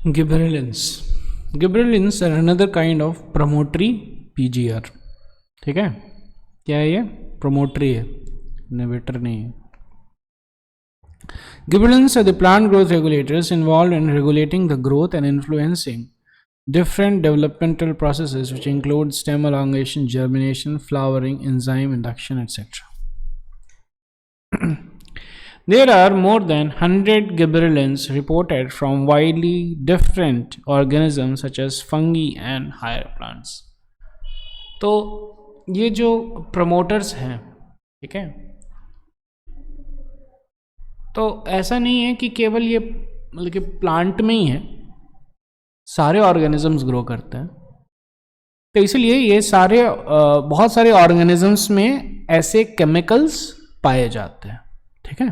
गिबरेलिन्स. Gibberellins are another kind of promotory PGR. ठीक है, क्या है ये? प्रोमोटरी है, इनोवेटर नहीं है. Gibberellins are the plant growth regulators involved in regulating the growth and influencing different developmental processes, which include stem elongation, germination, flowering, enzyme induction, etc. There are more than 100 gibberellins reported from widely different organisms such as fungi and higher plants. तो ये जो promoters हैं, ठीक है, तो ऐसा नहीं है कि केवल ये मतलब कि प्लांट में ही है, सारे ऑर्गेनिजम्स ग्रो करते हैं. तो इसलिए ये सारे बहुत सारे ऑर्गेनिजम्स में ऐसे केमिकल्स पाए जाते हैं. ठीक है,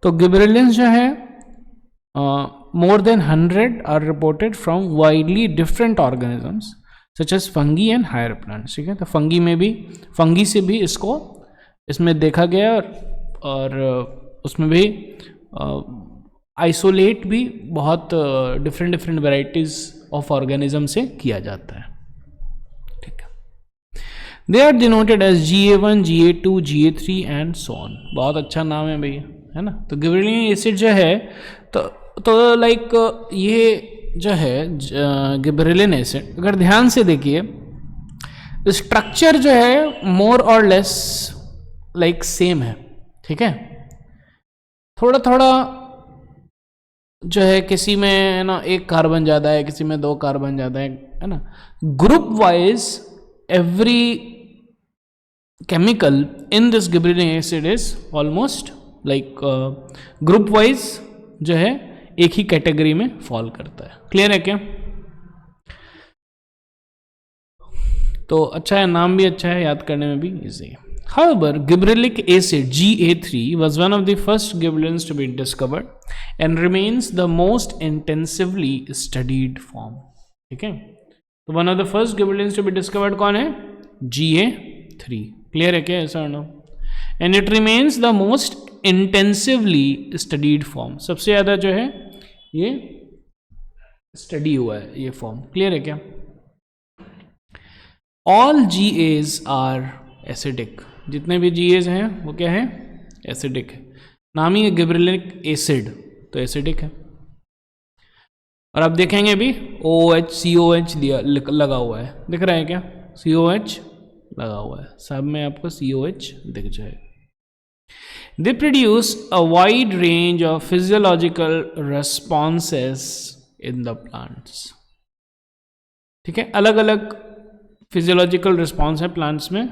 तो गिबरेलिन्स जो है more than 100 are reported from widely different organisms such as fungi and higher plants. ठीक है, तो फंगी से भी इसमें देखा गया और उसमें भी आइसोलेट भी बहुत डिफरेंट वेराइटीज ऑफ ऑर्गेनिज्म से किया जाता है. ठीक है, they are denoted as GA1, GA2, GA3 and so on. बहुत अच्छा नाम है भैया, है ना. तो गिबरेलिन एसिड जो है तो लाइक ये जो है गिबरेलिन एसिड, अगर ध्यान से देखिए स्ट्रक्चर जो है मोर और लेस लाइक सेम है. ठीक है, थोड़ा जो है किसी में है ना एक कार्बन ज़्यादा है, किसी में 2 कार्बन ज़्यादा है ना. Group wise every chemical in this gibberellin acid is almost like group wise जो है एक ही कैटेगरी में फॉल करता है. क्लियर है क्या? तो अच्छा है, नाम भी अच्छा है, याद करने में भी इजी है. However, gibberellic acid GA3 was one of the first gibberellins to be discovered and remains the most intensively studied form. ठीक है, तो one of the first gibberellins to be discovered कौन है? GA3. Clear है क्या? ऐसा ना. And it remains the most intensively studied form. सबसे ज़्यादा जो है ये स्टडी हुआ है ये फॉर्म. क्लियर है क्या? All GAs are acidic. जितने भी GAs हैं वो क्या है? एसिडिक है. नाम ही है गिबरेलिक एसिड, तो एसिडिक है. और आप देखेंगे भी OH COH दिया लगा हुआ है, दिख रहा है क्या? COH लगा हुआ है, सब में आपको COH दिख जाएगा. They produce a wide range of physiological responses in the plants. ठीक है, अलग अलग फिजियोलॉजिकल रिस्पॉन्स है प्लांट्स में.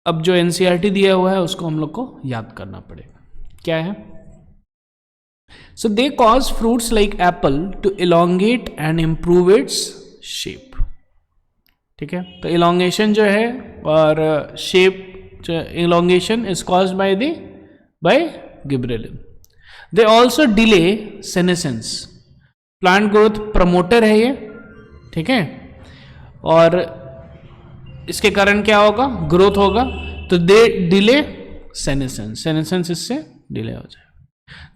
अब जो NCERT दिया हुआ है उसको हम लोग को याद करना पड़ेगा. क्या है? So they cause fruits like apple to elongate and improve its shape. ठीक है, तो इलोंगेशन जो है और shape elongation is caused by gibberellin. They also delay senescence. Plant growth promoter है ये. ठीक है, और इसके कारण क्या होगा? ग्रोथ होगा. तो दे डिले सेनेसेंस इससे डिले हो जाएगा.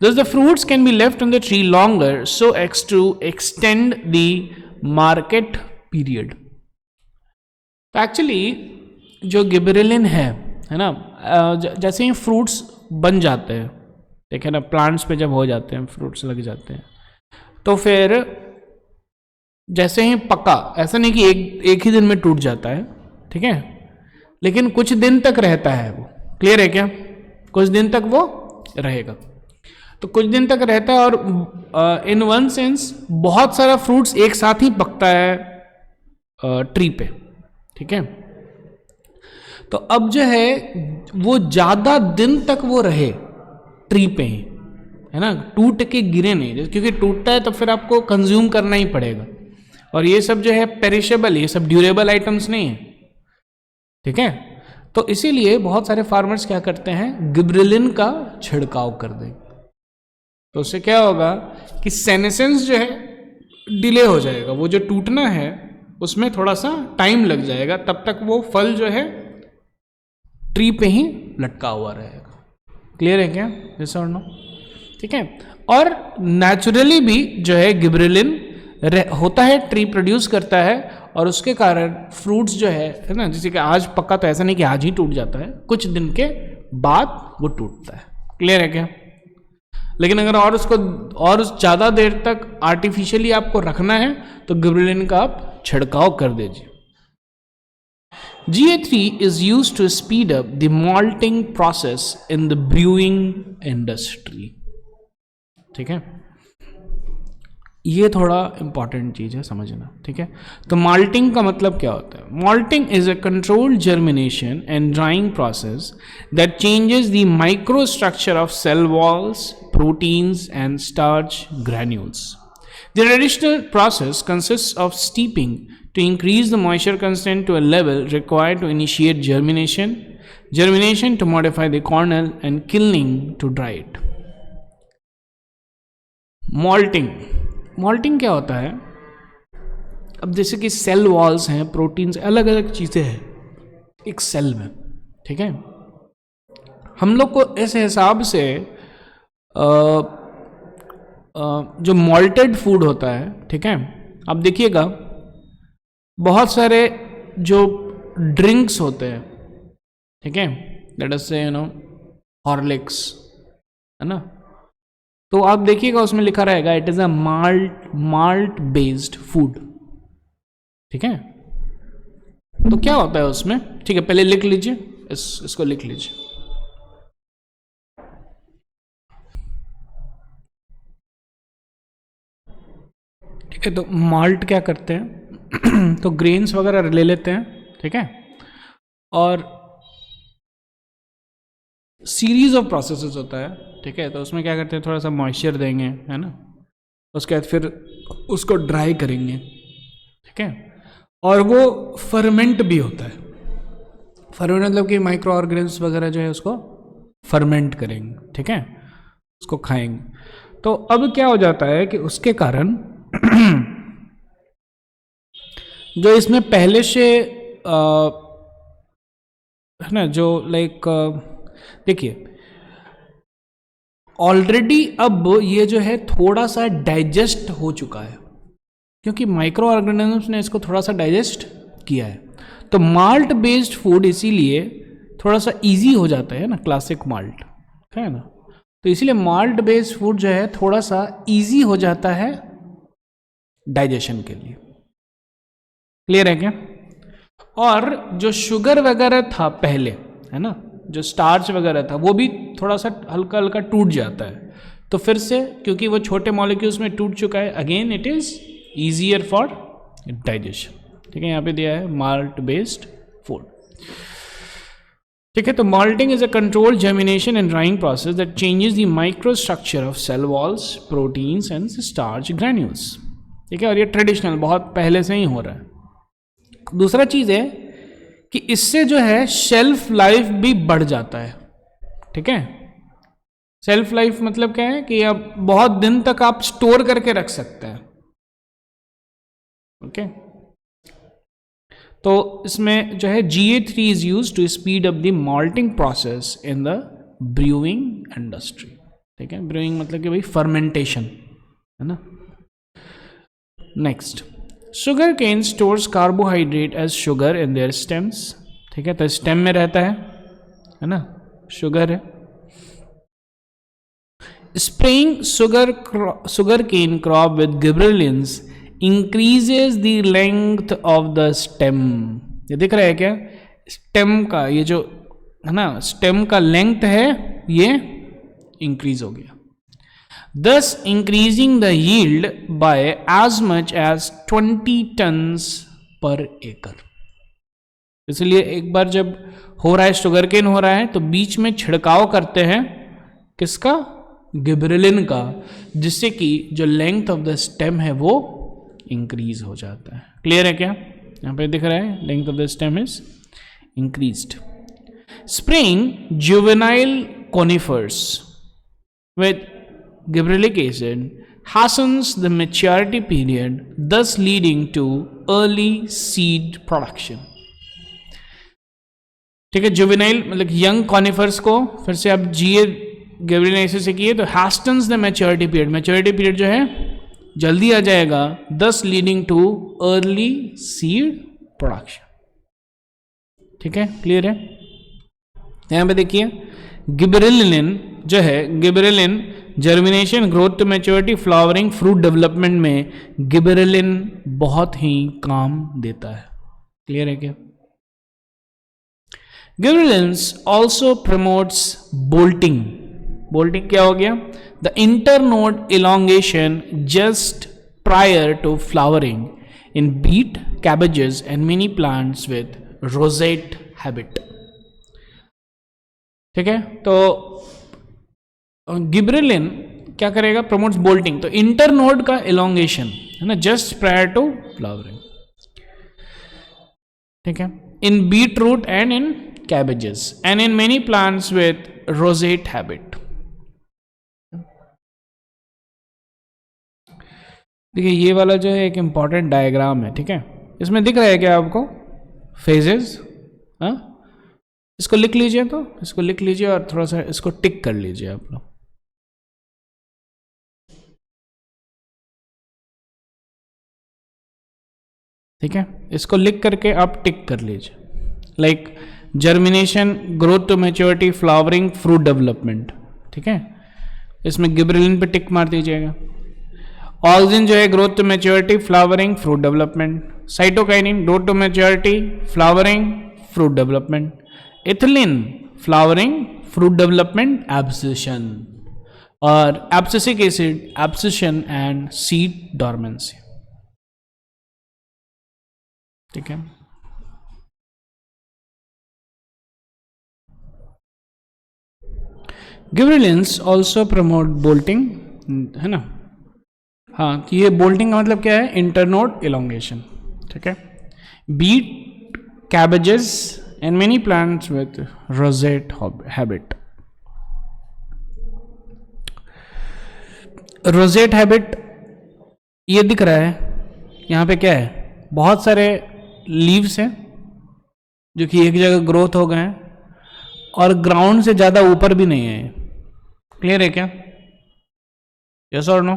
Thus the fruits can be left on the tree longer so as to extend the market period. तो एक्चुअली जो गिबरेलिन है ना, जैसे ही फ्रूट्स बन जाते हैं, देखे ना, प्लांट्स पे जब हो जाते हैं फ्रूट्स लग जाते हैं, तो फिर जैसे ही पका, ऐसा नहीं कि एक ही दिन में टूट जाता है. ठीक है, लेकिन कुछ दिन तक रहता है वो. क्लियर है क्या? कुछ दिन तक वो रहेगा. तो कुछ दिन तक रहता है और इन वन सेंस बहुत सारा फ्रूट्स एक साथ ही पकता है ट्री पे. ठीक है, तो अब जो है वो ज़्यादा दिन तक वो रहे ट्री पे ही, है ना, टूट के गिरे नहीं, क्योंकि टूटता है तो फिर आपको कंज्यूम करना ही पड़ेगा. और ये सब जो है पेरिशेबल, ये सब ड्यूरेबल आइटम्स नहीं है. ठीक है, तो इसीलिए बहुत सारे फार्मर्स क्या करते हैं, गिबरेलिन का छिड़काव कर देंगे. तो उससे क्या होगा कि सेनेसेंस जो है डिले हो जाएगा. वो जो टूटना है उसमें थोड़ा सा टाइम लग जाएगा, तब तक वो फल जो है ट्री पे ही लटका हुआ रहेगा. क्लियर है क्या? यस और नो? ठीक है, और नेचुरली भी जो है गिबरेलिन होता है, ट्री प्रोड्यूस करता है, और उसके कारण फ्रूट्स जो है ना, जैसे कि आज पक्का तो ऐसा नहीं कि आज ही टूट जाता है, कुछ दिन के बाद वो टूटता है। क्लियर है क्या? लेकिन अगर और उसको और ज़्यादा देर तक आर्टिफिशियली आपको रखना है तो गिबरेलिन का आप छिड़काव कर दीजिए। GA3 is used to speed up the malting process in the brewing industry। ठीक है, ये थोड़ा इंपॉर्टेंट चीज है समझना। ठीक है, तो माल्टिंग का मतलब क्या होता है? Malting is a controlled germination and drying process that changes the microstructure of cell walls, proteins and starch granules. The traditional process consists of steeping to increase the moisture content to a level required to initiate germination, germination to modify the kernel, and kilning to dry it. Malting क्या होता है? अब जैसे कि cell walls हैं, proteins, अलग अलग चीज़ें हैं एक सेल में। ठीक है, हम लोग को इस हिसाब से जो मॉल्टेड फूड होता है, ठीक है, आप देखिएगा बहुत सारे जो ड्रिंक्स होते हैं, ठीक है, लेट अस से हॉर्लिक्स, है ना, तो आप देखिएगा उसमें लिखा रहेगा it is a malt based food. ठीक है, तो क्या होता है उसमें? ठीक है, पहले लिख लीजिए, इसको लिख लीजिए। ठीक है, तो माल्ट क्या करते हैं तो ग्रेन्स वगैरह ले लेते हैं, ठीक है, और सीरीज ऑफ प्रोसेसेस होता है। ठीक है, तो उसमें क्या करते हैं, थोड़ा सा मॉइस्चर देंगे, है ना, उसके बाद फिर उसको ड्राई करेंगे। ठीक है, और वो फर्मेंट भी होता है। फर्मेंट मतलब कि माइक्रो ऑर्गेनिज्म वगैरह जो है उसको फर्मेंट करेंगे। ठीक है, उसको खाएंगे। तो अब क्या हो जाता है कि उसके कारण जो इसमें पहले से है ना, जो लाइक देखिए ऑलरेडी अब ये जो है थोड़ा सा डाइजेस्ट हो चुका है, क्योंकि माइक्रो ऑर्गेनिजम्स ने इसको थोड़ा सा डाइजेस्ट किया है। तो माल्ट बेस्ड फूड इसीलिए थोड़ा सा इजी हो जाता है ना, क्लासिक माल्ट है ना, तो इसीलिए माल्ट बेस्ड फूड जो है थोड़ा सा इजी हो जाता है डाइजेशन के लिए। क्लियर है क्या? और जो शुगर वगैरह था पहले, है ना, जो स्टार्च वगैरह था, वो भी थोड़ा सा हल्का हल्का टूट जाता है। तो फिर से क्योंकि वो छोटे मॉलिक्यूल्स में टूट चुका है, again it is easier for digestion. ठीक है, यहाँ पे दिया है माल्ट बेस्ड फूड। ठीक है, तो malting is a controlled germination and drying process that changes the microstructure of cell walls, proteins and starch granules. ठीक है, और ये ट्रेडिशनल बहुत पहले से ही हो रहा है। दूसरा चीज है कि इससे जो है शेल्फ लाइफ भी बढ़ जाता है। ठीक है, सेल्फ लाइफ मतलब क्या है कि अब बहुत दिन तक आप स्टोर करके रख सकते हैं। ओके, तो इसमें जो है GA3 is use to speed up the malting process in the brewing industry. ठीक है, ब्रूइंग मतलब कि भाई फर्मेंटेशन, है ना। Next, sugar cane stores carbohydrate as sugar in their stems. ठीक है, तो स्टेम में रहता है ना, शुगर है। Spraying sugar cane crop with gibberellins increases the length of the stem। ये दिख रहा है क्या? स्टेम का ये जो है ना, स्टेम का लेंथ है ये इंक्रीज हो गया, thus increasing the yield by as much as 20 tons per acre। इसलिए एक बार जब हो रहा है शुगर केन हो रहा है तो बीच में छिड़काव करते हैं किसका? गिबरेलिन का, जिससे कि जो लेंथ ऑफ द स्टेम है वो इंक्रीज हो जाता है। क्लियर है क्या? यहाँ पे दिख रहा है length of the stem is increased. Spraying juvenile conifers with gibberellic acid hastens the maturity period, thus leading to early seed production। ठीक है, जुवेनाइल मतलब यंग कॉनिफर्स को फिर से आप गिबरेलिन एक्सिस से किए तो हास्टन्स द मैच्योरिटी पीरियड जो है जल्दी आ जाएगा, दस leading too early seed production. ठीक है, क्लियर है। यहां पे देखिए गिबरेलिन जो है, gibberellin germination, growth to maturity, flowering, fruit development में गिबरेलिन बहुत ही काम देता है। क्लियर है क्या? Gibberellins also promotes bolting. Bolting क्या हो गया? The internode elongation just prior to flowering in beet, cabbages and many plants with rosette habit। ठीक है, तो गिबरेलिन क्या करेगा? प्रमोट्स बोल्टिंग, तो इंटरनोड का इलोंगेशन है ना, जस्ट प्रायर टू फ्लावरिंग। ठीक है, in beet root and in cabbages and in many plants with rosette habit। देखिए ये वाला जो है एक इंपॉर्टेंट डायग्राम है। ठीक है, इसमें दिख रहा है क्या आपको? फेजेस। हाँ, इसको लिख लीजिए, तो इसको लिख लीजिए और थोड़ा सा इसको टिक कर लीजिए आप लोग। ठीक है, इसको लिख करके आप टिक कर लीजिए, like germination, growth to maturity, flowering, fruit development. ठीक है, इसमें गिबरेलिन पे टिक मार दीजिएगा। ऑक्सिन जो है growth to maturity, flowering, fruit development. Cytokinin growth to maturity, flowering, fruit development. Ethylene flowering, fruit development, abscission. और abscisic acid abscission and seed dormancy. ठीक है, गिबरेलिन्स ऑल्सो प्रमोट बोल्टिंग, है ना। हाँ, कि ये बोल्टिंग का मतलब क्या है? Internode elongation. ठीक है, beet, cabbages and many plants with rosette habit। Rosette habit ये दिख रहा है यहाँ पे, क्या है? बहुत सारे लीव्स हैं जो कि एक जगह ग्रोथ हो गए हैं और ग्राउंड से ज्यादा ऊपर भी नहीं है। क्लियर है क्या? यस और नो?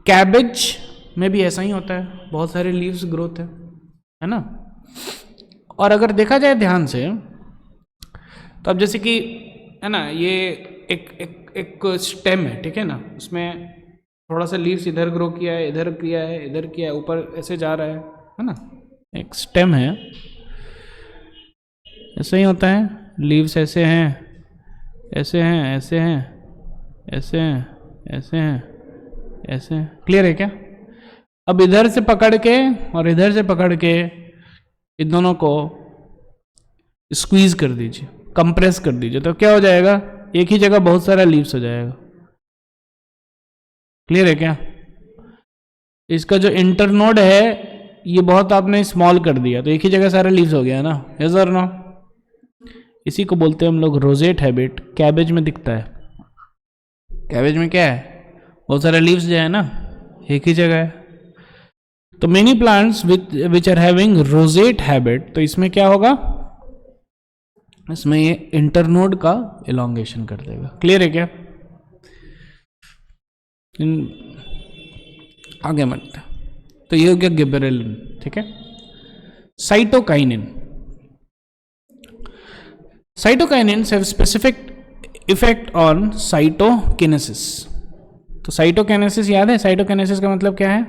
कैबेज में भी ऐसा ही होता है, बहुत सारे लीव्स ग्रोथ है ना। और अगर देखा जाए ध्यान से तो अब जैसे कि है ना, ये एक स्टेम है, ठीक है ना, उसमें थोड़ा सा लीव्स इधर ग्रो किया है, इधर किया है, इधर किया है, ऊपर ऐसे जा रहा है ना, एक स्टेम है। ऐसे ही होता है, लीव्स ऐसे हैं, ऐसे हैं, ऐसे हैं, ऐसे हैं, ऐसे हैं, ऐसे हैं। क्लियर है क्या? अब इधर से पकड़ के और इधर से पकड़ के इन दोनों को स्क्वीज कर दीजिए, कंप्रेस कर दीजिए, तो क्या हो जाएगा? एक ही जगह बहुत सारा लीव्स हो जाएगा। क्लियर है क्या? इसका जो इंटरनोड है ये बहुत आपने स्मॉल कर दिया, तो एक ही जगह सारे लीव्स हो गया ना। यस और नो? इसी को बोलते हैं हम लोग रोजेट हैबिट। कैबेज में दिखता है, कैबेज में क्या है? बहुत सारे लीव्स जो है ना, एक ही जगह है। तो many plants which are having rosette habit, तो इसमें क्या होगा? इसमें ये इंटरनोड का इलोंगेशन कर देगा। क्लियर है क्या? आगे बढ़ते, तो ये हो गया गिबरेलिन। ठीक है, cytokinin. Cytokinins have specific effect on cytokinesis. तो साइटोकिनेसिस याद है? साइटोकिनेसिस का मतलब क्या है?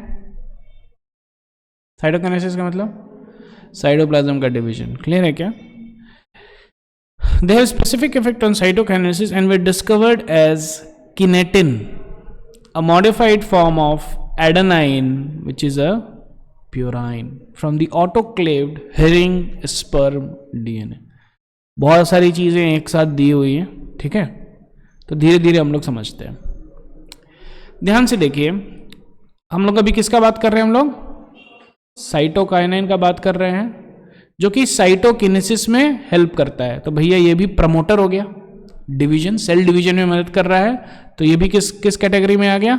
साइटोकिनेसिस का मतलब साइटोप्लाज्म का डिवीजन। क्लियर है क्या? They have specific effect on cytokinesis and were discovered as kinetin, a modified form of adenine, which is a purine from the autoclaved herring sperm DNA। बहुत सारी चीजें एक साथ दी हुई हैं, ठीक है, तो धीरे धीरे हम लोग समझते हैं। ध्यान से देखिए, हम लोग अभी किसका बात कर रहे हैं? हम लोग साइटोकाइनिन का बात कर रहे हैं, जो कि साइटोकिनेसिस में हेल्प करता है। तो भैया ये भी प्रमोटर हो गया, डिवीजन, सेल डिवीजन में मदद कर रहा है, तो ये भी किस कैटेगरी में आ गया?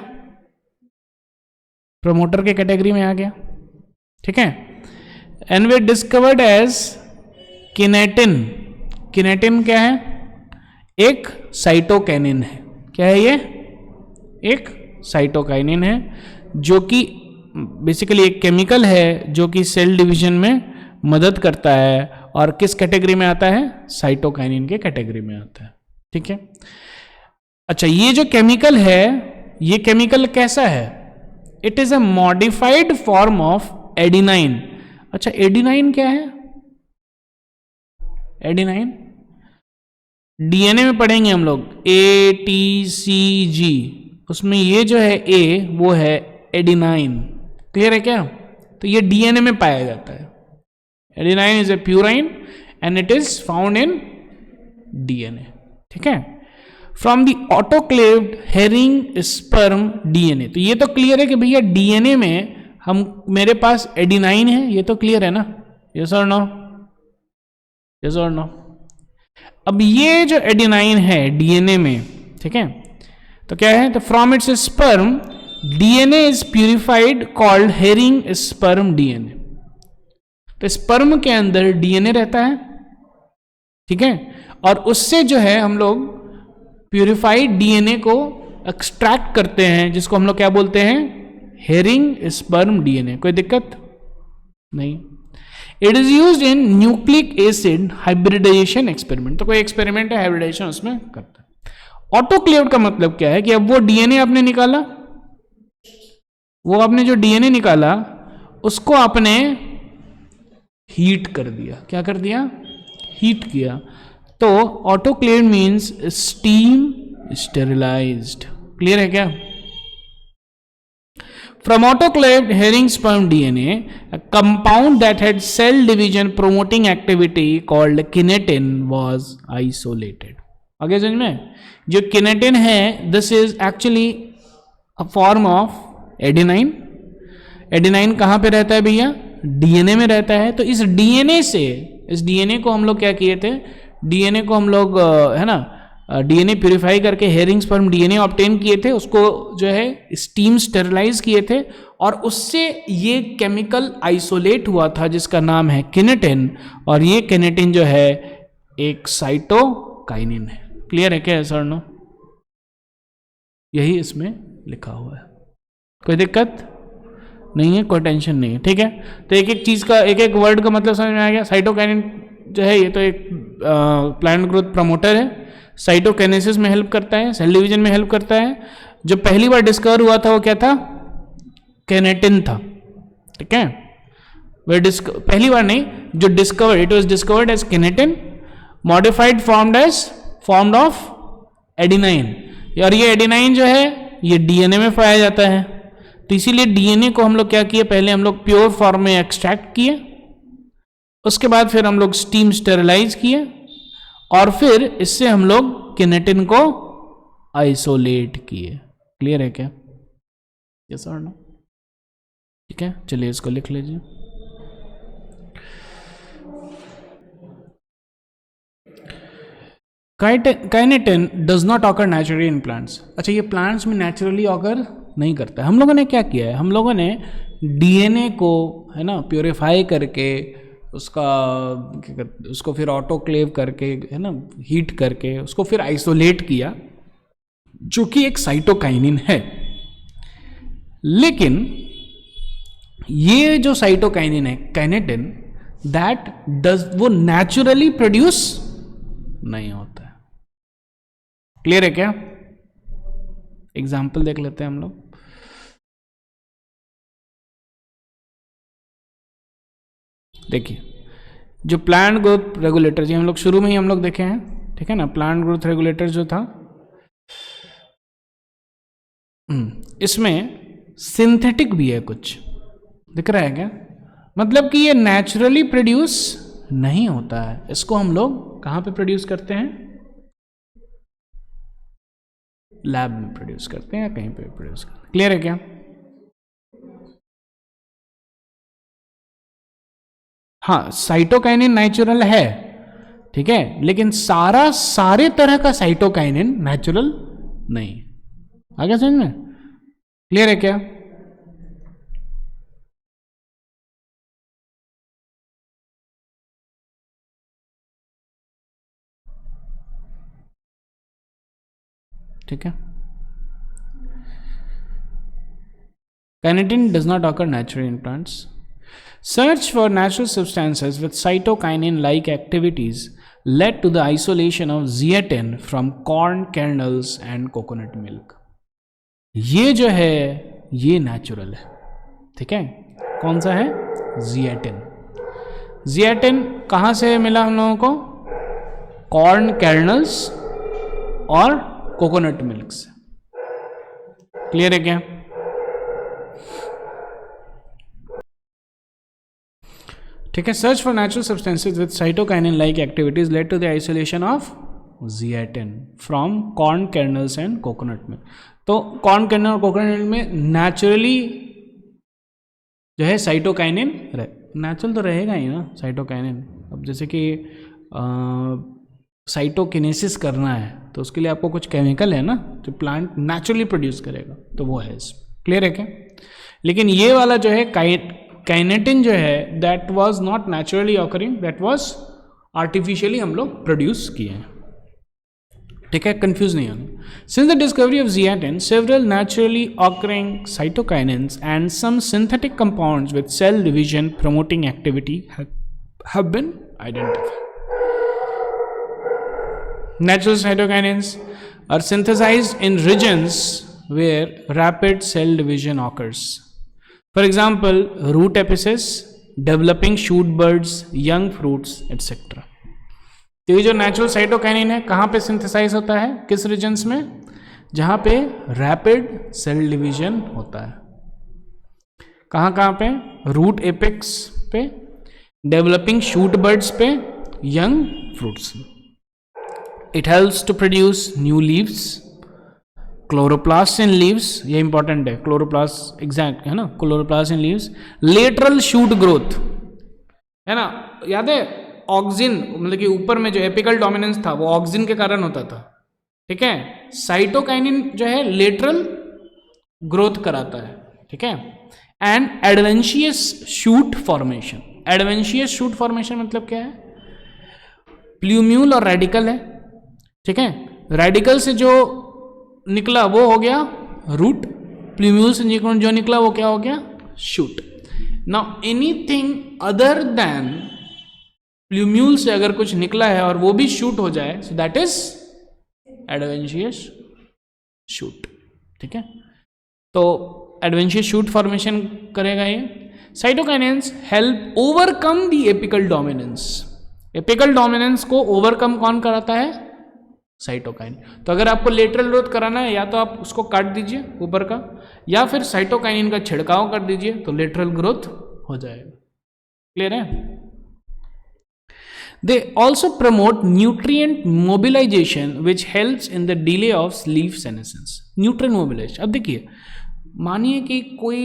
प्रमोटर के कैटेगरी में आ गया। ठीक है, एंड वे डिस्कवर्ड एज किनेटिन। किनेटिन क्या है? एक साइटोकाइनिन है। क्या है ये? एक साइटोकाइनिन है जो कि बेसिकली एक केमिकल है जो कि सेल डिवीजन में मदद करता है और किस कैटेगरी में आता है? साइटोकाइनिन के कैटेगरी में आता है। ठीक है। अच्छा, ये जो केमिकल है, ये केमिकल कैसा है? It is a modified form of adenine. अच्छा, एडिनाइन क्या है? एडिनाइन डीएनए में पढ़ेंगे हम लोग, ATCG, उसमें ये जो है ए वो है एडिनाइन। क्लियर है क्या? तो ये डीएनए में पाया जाता है। Adenine is a purine and it is found in DNA. ठीक है। From the autoclaved herring sperm DNA. तो ये तो क्लियर है कि भैया डीएनए में हम मेरे पास एडिनाइन है, ये तो क्लियर है ना? यस और नो? यस और नो? अब ये जो एडिनाइन है डीएनए में, ठीक है, तो क्या है? तो from its sperm DNA is purified called herring sperm DNA. तो स्पर्म के अंदर डीएनए रहता है, ठीक है, और उससे जो है हम लोग प्यूरिफाइड डीएनए को एक्सट्रैक्ट करते हैं, जिसको हम लोग क्या बोलते हैं? Herring sperm DNA. कोई दिक्कत नहीं। It is used in nucleic acid hybridization experiment. तो कोई एक्सपेरिमेंट है, हाइब्रिडाइजेशन उसमें करता है। ऑटोक्लेव्ड का मतलब क्या है कि अब वो डीएनए आपने निकाला, वो आपने जो डीएनए निकाला उसको आपने हीट कर दिया। क्या कर दिया? हीट किया। तो autoclave means steam sterilised. Clear है क्या? From autoclaved herring sperm DNA, a compound that had cell division promoting activity called kinetin was isolated. आगे समझ में? जो किनेटिन है, this is actually a form of adenine. Adenine कहाँ पे रहता है भैया? डीएनए में रहता है। तो इस डीएनए से, इस डीएनए को हम लोग क्या किए थे? डीएनए को हम लोग है ना, डीएनए प्यूरिफाई करके हेरिंग स्पर्म डीएनए ऑब्टेन किए थे, उसको जो है स्टीम स्टेरिलाइज किए थे, और उससे ये केमिकल आइसोलेट हुआ था जिसका नाम है किनेटिन। और ये किनेटिन जो है एक साइटोकाइनिन है। क्लियर है क्या सर? नो? यही इसमें लिखा हुआ है। कोई दिक्कत नहीं है, कोई टेंशन नहीं है। ठीक है। तो एक एक चीज का, एक एक वर्ड का मतलब समझ में आ गया। साइटोकाइनिन जो है ये तो एक प्लांट ग्रोथ प्रमोटर है, साइटोकाइनेसिस में हेल्प करता है, सेल डिवीजन में हेल्प करता है। जो पहली बार डिस्कवर हुआ था वो क्या था? कैनेटिन था। ठीक है। वह पहली बार नहीं, जो discovered, it was discovered as kinetin, modified formed of adenine. और ये एडिनाइन जो है ये डीएनए में पाया जाता है। तो इसीलिए डीएनए को हम लोग क्या किए? पहले हम लोग प्योर फॉर्म में एक्सट्रैक्ट किए, उसके बाद फिर हम लोग स्टीम स्टेरिलाइज किए, और फिर इससे हम लोग किनेटिन को आइसोलेट किए। क्लियर है क्या? यस और नो? ठीक है, चलिए इसको लिख लीजिए। Kinetin does not occur naturally in plants. अच्छा, ये प्लांट्स में नेचुरली ऑकर नहीं करता है। हम लोगों ने क्या किया है? हम लोगों ने डीएनए को, है ना, प्योरीफाई करके उसका उसको फिर ऑटोक्लेव करके, है ना, हीट करके उसको फिर आइसोलेट किया, जो कि एक साइटोकाइनिन है। लेकिन ये जो साइटोकाइनिन है काइनेटिन, दैट डज, वो नेचुरली प्रोड्यूस नहीं होता है। क्लियर है क्या? एग्जाम्पल देख लेते हैं हम लोग। देखिए, जो प्लांट ग्रोथ रेगुलेटर, जी हम लोग शुरू में ही हम लोग देखे हैं, ठीक है ना, प्लांट ग्रोथ रेगुलेटर जो था, इसमें सिंथेटिक भी है कुछ, दिख रहा है क्या? मतलब कि ये नेचुरली प्रोड्यूस नहीं होता है। इसको हम लोग कहाँ पे प्रोड्यूस करते हैं? लैब में प्रोड्यूस करते हैं या कहीं पे प्रोड्यूस करते हैं। क्लियर है क्या? हाँ, साइटोकाइनिन नेचुरल है, ठीक है, लेकिन सारे तरह का साइटोकाइनिन नेचुरल नहीं। आगे समझ में? क्लियर है क्या? ठीक है. Kinetin does not occur naturally in plants. Search for natural substances with cytokinin-like activities led to the isolation of zeatin from corn kernels and coconut milk. ये जो है ये नेचुरल है. ठीक है. कौन सा है? जियाटिन. जियाटिन कहाँ से मिला हम लोगों को? कॉर्न कर्नल्स और कोकोनट मिल्क से. क्लियर है क्या? ठीक है. Search for natural substances with cytokinin like activities led to the isolation of zeatin from corn kernels and coconut milk. तो कॉर्न कर्नल और कोकोनट मिल्क में नेचुरली जो है साइटोकाइनिन नेचुरल तो रहेगा ही ना साइटोकाइनिन. अब जैसे कि साइटोकिनेसिस करना है तो उसके लिए आपको कुछ केमिकल है ना जो प्लांट नेचुरली प्रोड्यूस करेगा, तो वो है. क्लियर है क्या? लेकिन ये वाला जो है काइनेटिन जो है that was not naturally occurring, that was artificially हम लोग प्रोड्यूस किए हैं. ठीक है. कंफ्यूज नहीं होना. Since the discovery of zeatin several naturally occurring cytokinins and some synthetic compounds with cell division promoting activity have been identified. Natural cytokinins are synthesized in regions where rapid cell division occurs. For example, root apices, developing shoot buds, young fruits, etc. तो ये जो natural cytokinin है कहाँ पे synthesise होता है? किस regions में? जहाँ पे रैपिड सेल डिवीजन होता है. कहाँ कहाँ पे? रूट एपिक्स पे, डेवलपिंग शूट बर्ड्स पे, young fruits. It helps to produce new leaves, chloroplasts in leaves. ये इंपॉर्टेंट है. क्लोरोप्लास्ट एग्जैक्ट है ना. Chloroplast in leaves. Lateral shoot growth है ना. याद है ऑक्सिन, मतलब कि ऊपर में जो एपिकल डोमिनेंस था वो ऑक्सिन के कारण होता था. ठीक है. साइटोकाइनिन जो है लेटरल ग्रोथ कराता है. ठीक है. And adventitious shoot formation. Adventitious shoot formation मतलब क्या है? प्ल्यूम्यूल और रेडिकल है. ठीक है. रेडिकल से जो निकला वो हो गया रूट, प्ल्यूम्यूल से जो निकला वो क्या हो गया? Shoot. Now anything other than plumule से अगर कुछ निकला है और वो भी शूट हो जाए, so that is adventitious shoot. ठीक है. तो एडवेंशियस शूट फॉर्मेशन करेगा ये. Cytokinins help overcome the apical dominance. Apical dominance को ओवरकम कौन कराता है? साइटोकाइन. तो अगर आपको लेटरल ग्रोथ कराना है या तो आप उसको काट दीजिए ऊपर का, या फिर साइटोकाइनिन का छिड़काव कर दीजिए तो लेटरल ग्रोथ हो जाएगा. क्लियर है? They also promote nutrient mobilization which helps in the delay of leaf senescence. Nutrient mobilization. अब देखिए, मानिए कि कोई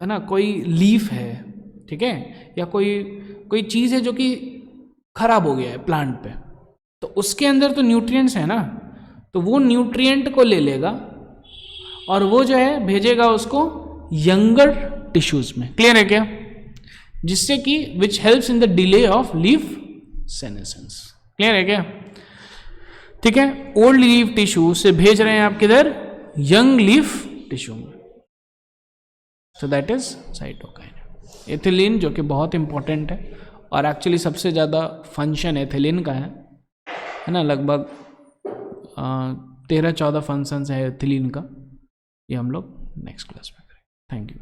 है ना, कोई लीफ है, ठीक है, या कोई चीज़ है जो कि खराब हो गया है प्लांट पे, तो उसके अंदर तो न्यूट्रिएंट्स है ना, तो वो न्यूट्रिएंट को ले लेगा और वो जो है भेजेगा उसको यंगर टिश्यूज में. क्लियर है क्या? जिससे कि विच helps in the delay of leaf senescence. Clear है क्या? ठीक है. ओल्ड लीफ टिश्यू से भेज रहे हैं आप किधर? यंग लीफ टिश्यू में. So that is cytokine. Ethylene जो कि बहुत इंपॉर्टेंट है और एक्चुअली सबसे ज़्यादा फंक्शन एथिलीन का है ना. लगभग 13-14 फंक्शंस है एथिलीन का. ये हम लोग नेक्स्ट क्लास में करेंगे. Thank you.